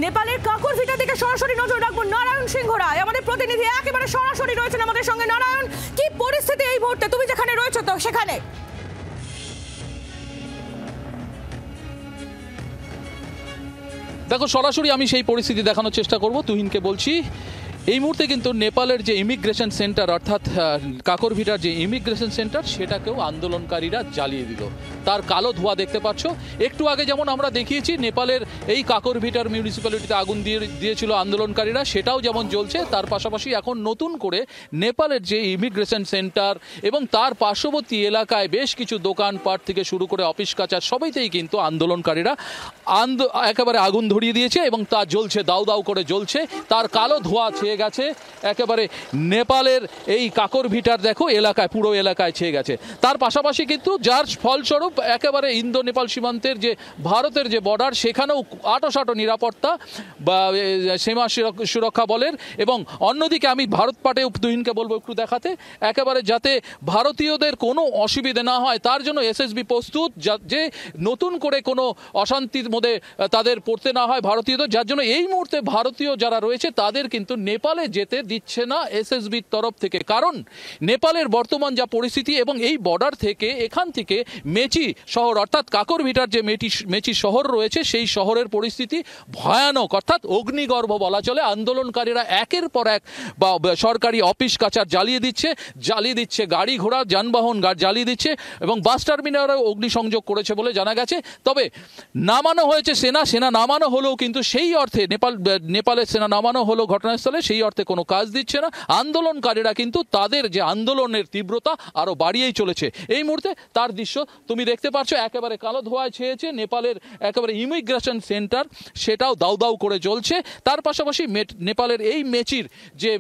নেপালের কাকুরভিটা থেকে সরাসরি নজর রাখবো নারায়ণ সিংহ রায়, আমাদের প্রতিনিধি একেবারে সরাসরি রয়েছেন আমাদের সঙ্গে। নারায়ণ, কি পরিস্থিতি এই মুহূর্তে, তুমি যেখানে রয়েছো তো সেখানে? দেখো, সরাসরি আমি সেই পরিস্থিতি দেখানোর চেষ্টা করব। তুহিনকে বলছি, এই মুহূর্তে কিন্তু নেপালের যে ইমিগ্রেশন সেন্টার অর্থাৎ কাকরভিটার যে ইমিগ্রেশন সেন্টার সেটাকেও আন্দোলনকারীরা জ্বালিয়ে দিল। তার কালো ধোঁয়া দেখতে পাচ্ছ। একটু আগে যেমন আমরা দেখিয়েছি নেপালের এই কাকরভিটার মিউনিসিপ্যালিটিতে আগুন দিয়েছিল আন্দোলনকারীরা, সেটাও যেমন জ্বলছে। তার পাশাপাশি এখন নতুন করে নেপালের যে ইমিগ্রেশন সেন্টার এবং তার পার্শ্ববর্তী এলাকায় বেশ কিছু দোকানপাট থেকে শুরু করে অফিস কাচার সবাইতেই কিন্তু আন্দোলনকারীরা একেবারে আগুন ধরিয়ে দিয়েছে এবং তা জ্বলছে, দাউ দাউ করে জ্বলছে। তার কালো ধোঁয়া ছেয়ে গেছে একেবারে নেপালের এই কাকরভিটার দেখো এলাকায়, পুরো এলাকায় ছেয়ে গেছে। তার পাশাপাশি কিন্তু যার ফলস্বরূপ একেবারে ইন্দো নেপাল সীমান্তের যে ভারতের যে বর্ডার সেখানেও আঁটোসাঁটো নিরাপত্তা বা সীমা সুরক্ষা বলের। এবং অন্যদিকে আমি ভারত পাটে তুহিনকে বলবো একটু দেখাতে, একেবারে যাতে ভারতীয়দের কোনো অসুবিধে না হয় তার জন্য এসএসবি প্রস্তুত, যে নতুন করে কোনো অশান্তির মধ্যে তাদের পড়তে না হয় ভারতীয়দের। যার জন্য এই মুহূর্তে ভারতীয় যারা রয়েছে তাদের কিন্তু নেপালে যেতে দিচ্ছে না এসএসবির তরফ থেকে। কারণ নেপালের বর্তমান যা পরিস্থিতি এবং এই বর্ডার থেকে এখান থেকে মেচি শহর অর্থাৎ কাকরভিটার যে মেচি শহর রয়েছে সেই শহরের পরিস্থিতি ভয়ানক, অর্থাৎ অগ্নিগর্ভ বলা চলে। আন্দোলনকারীরা একের পর এক বা সরকারি অফিস কাচার জ্বালিয়ে দিচ্ছে, গাড়ি ঘোড়া যানবাহন জ্বালিয়ে দিচ্ছে এবং বাস টার্মিনালেও অগ্নিসংযোগ করেছে বলে জানা গেছে। তবে নামানো হয়েছে সেনা নামানো হলেও কিন্তু সেই অর্থে নেপালের সেনা নামানো হলো ঘটনাস্থলে, সেই অর্থে কোনো কাজ দিচ্ছে না। আন্দোলনকারীরা কিন্তু তাদের যে আন্দোলনের তীব্রতা আরো বাড়িয়েই চলেছে। এই মুহূর্তে তার দৃশ্য তুমি দেখতে পাচ্ছ, একেবারে কালো ধোঁয়ায় ছেয়েছে নেপালের একেবারে ইমিগ্রেশন সেন্টার, সেটাও দাউ দাউ করে জ্বলছে। তার পাশাপাশি নেপালের এই মেচির যে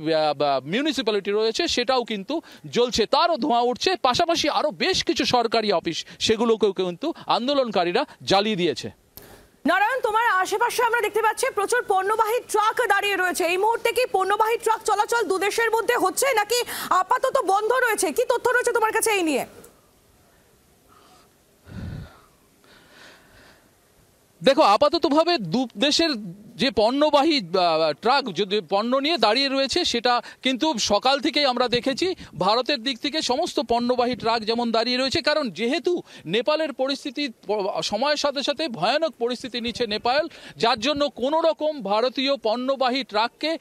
মিউনিসিপ্যালিটি রয়েছে সেটাও কিন্তু জ্বলছে, তারও ধোঁয়া উঠছে। পাশাপাশি আরো বেশ কিছু সরকারি অফিস সেগুলোকেও কিন্তু আন্দোলনকারীরা জ্বালিয়ে দিয়েছে। নারায়ণ, তোমার আশেপাশে আমরা দেখতে পাচ্ছি প্রচুর পণ্যবাহী ট্রাক দাঁড়িয়ে রয়েছে। এই মুহূর্তে কি পণ্যবাহী ট্রাক চলাচল দুদেশের মধ্যে হচ্ছে নাকি আপাতত বন্ধ রয়েছে? কি তথ্য রয়েছে তোমার কাছে এই নিয়ে? দেখো, আপাততভাবে দু দেশের যে পণ্যবাহী ট্রাক যদি পণ্য নিয়ে দাঁড়িয়ে রয়েছে সেটা কিন্তু সকাল থেকেই আমরা দেখেছি। ভারতের দিক থেকে সমস্ত পণ্যবাহী ট্রাক যেমন দাঁড়িয়ে রয়েছে, কারণ যেহেতু নেপালের পরিস্থিতি সময়ের সাথে সাথে ভয়ানক পরিস্থিতি নিচ্ছে নেপাল, যার জন্য কোনো রকম ভারতীয় পণ্যবাহী ট্রাককে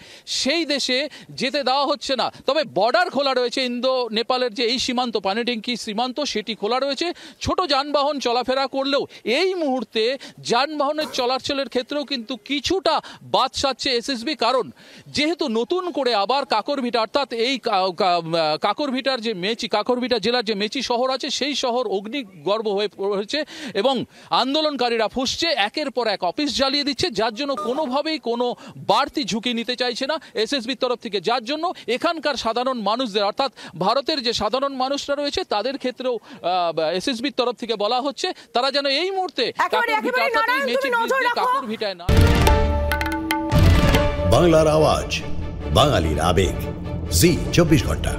সেই দেশে যেতে দেওয়া হচ্ছে না। তবে বর্ডার খোলা রয়েছে, ইন্দো নেপালের যে এই সীমান্ত পানিট্যাঙ্কি সীমান্ত সেটি খোলা রয়েছে। ছোট যানবাহন চলাফেরা করলেও এই মুহূর্তে যানবাহনের চলাচলের ক্ষেত্রেও কিন্তু কিছুটা বাদ সাধছে এসএসবি। কারণ যেহেতু নতুন করে আবার কাকরভিটা অর্থাৎ এই কাকরভিটার যে কাকরভিটা জেলার যে মেচি শহর আছে সেই শহর অগ্নিগর্ভ হয়ে পড়েছে এবং আন্দোলনকারীরা ফুঁসছে, একের পর এক অফিস জ্বালিয়ে দিচ্ছে, যার জন্য কোনোভাবেই কোনো বাড়তি ঝুঁকি নিতে চাইছে না এসএসবির তরফ থেকে। যার জন্য এখানকার সাধারণ মানুষদের অর্থাৎ ভারতের যে সাধারণ মানুষরা রয়েছে তাদের ক্ষেত্রেও এসএসবির তরফ থেকে বলা হচ্ছে তারা যেন এই মুহূর্তে কাকরভিটায় না। বাংলার আওয়াজ, বাঙালির আবেগ, জি 24 ঘন্টা।